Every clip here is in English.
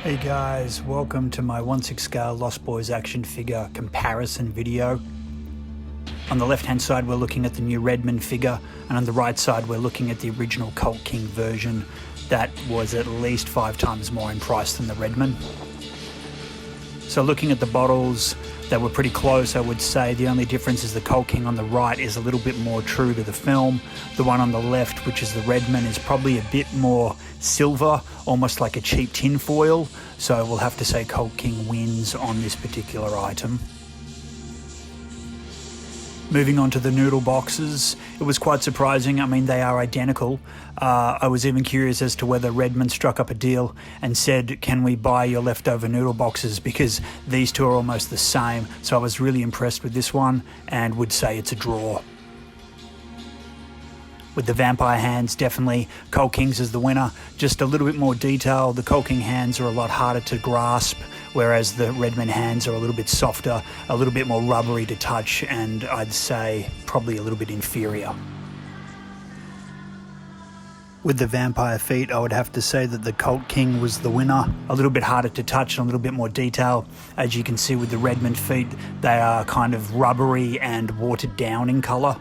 Hey guys, welcome to my 1/6 scale Lost Boys action figure comparison video. On the left hand side we're looking at the new Redman figure, and on the right side we're looking at the original Cult King version that was at least 5 times more in price than the Redman. So looking at the bottles, they were pretty close. I would say the only difference is the Cult King on the right is a little bit more true to the film. The one on the left, which is the Redman, is probably a bit more silver, almost like a cheap tin foil. So we'll have to say Cult King wins on this particular item. Moving on to the noodle boxes, it was quite surprising. I mean, they are identical. I was even curious as to whether Redman struck up a deal and said, can we buy your leftover noodle boxes, because these two are almost the same. So I was really impressed with this one and would say it's a draw. With the vampire hands, definitely Cult King's is the winner. Just a little bit more detail. The Cult King hands are a lot harder to grasp, whereas the Redman hands are a little bit softer, a little bit more rubbery to touch, and I'd say probably a little bit inferior. With the vampire feet, I would have to say that the Cult King was the winner. A little bit harder to touch and a little bit more detail. As you can see with the Redman feet, they are kind of rubbery and watered down in colour.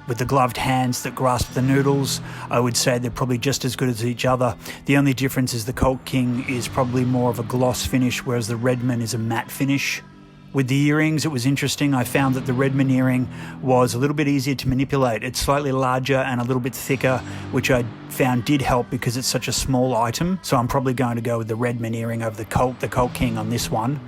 With the gloved hands that grasp the noodles, I would say they're probably just as good as each other. The only difference is the Cult King is probably more of a gloss finish, whereas the Redman is a matte finish. With the earrings, it was interesting. I found that the Redman earring was a little bit easier to manipulate. It's slightly larger and a little bit thicker, which I found did help because it's such a small item. So I'm probably going to go with the Redman earring over the Cult King on this one,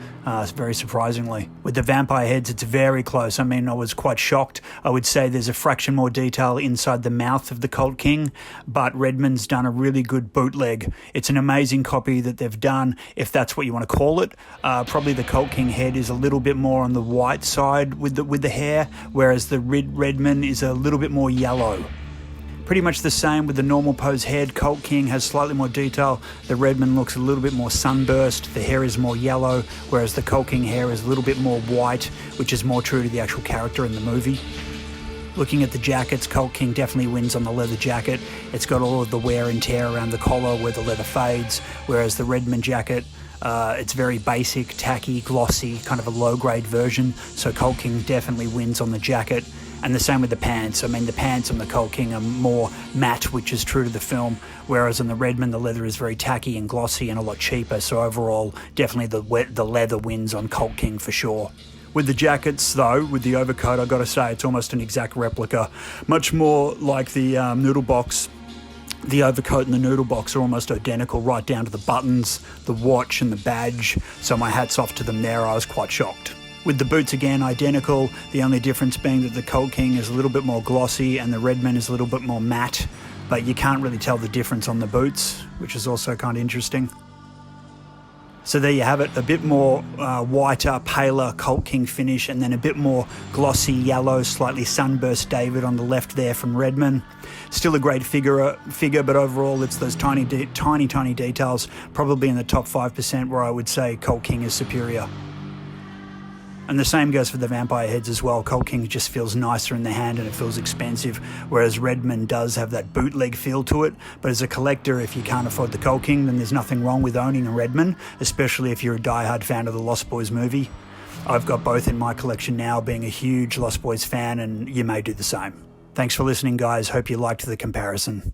very surprisingly. With the vampire heads, it's very close. I mean, I was quite shocked. I would say there's a fraction more detail inside the mouth of the Cult King, but Redman's done a really good bootleg. It's an amazing copy that they've done, if that's what you want to call it. Probably the Cult King head is a little bit more on the white side with the hair, whereas the Redman is a little bit more yellow. Pretty much the same with the normal pose head. Cult King has slightly more detail. The Redman looks a little bit more sunburst. The hair is more yellow, whereas the Cult King hair is a little bit more white, which is more true to the actual character in the movie. Looking at the jackets, Cult King definitely wins on the leather jacket. It's got all of the wear and tear around the collar where the leather fades, whereas the Redman jacket, it's very basic, tacky, glossy, kind of a low-grade version. So Cult King definitely wins on the jacket. And the same with the pants. I mean, the pants on the Cult King are more matte, which is true to the film, whereas on the Redman, the leather is very tacky and glossy and a lot cheaper. So overall, definitely the leather wins on Cult King for sure. With the jackets, though, with the overcoat, I've got to say it's almost an exact replica. Much more like the noodle box. The overcoat and the noodle box are almost identical, right down to the buttons, the watch and the badge. So my hat's off to them there. I was quite shocked. With the boots, again, identical. The only difference being that the Cult King is a little bit more glossy and the Redman is a little bit more matte, but you can't really tell the difference on the boots, which is also kind of interesting. So there you have it, a bit more whiter, paler Cult King finish, and then a bit more glossy yellow, slightly sunburst David on the left there from Redman. Still a great figure, but overall it's those tiny details, probably in the top 5% where I would say Cult King is superior. And the same goes for the vampire heads as well. Cult King just feels nicer in the hand and it feels expensive, whereas Redman does have that bootleg feel to it. But as a collector, if you can't afford the Cult King, then there's nothing wrong with owning a Redman, especially if you're a diehard fan of the Lost Boys movie. I've got both in my collection now, being a huge Lost Boys fan, and you may do the same. Thanks for listening, guys. Hope you liked the comparison.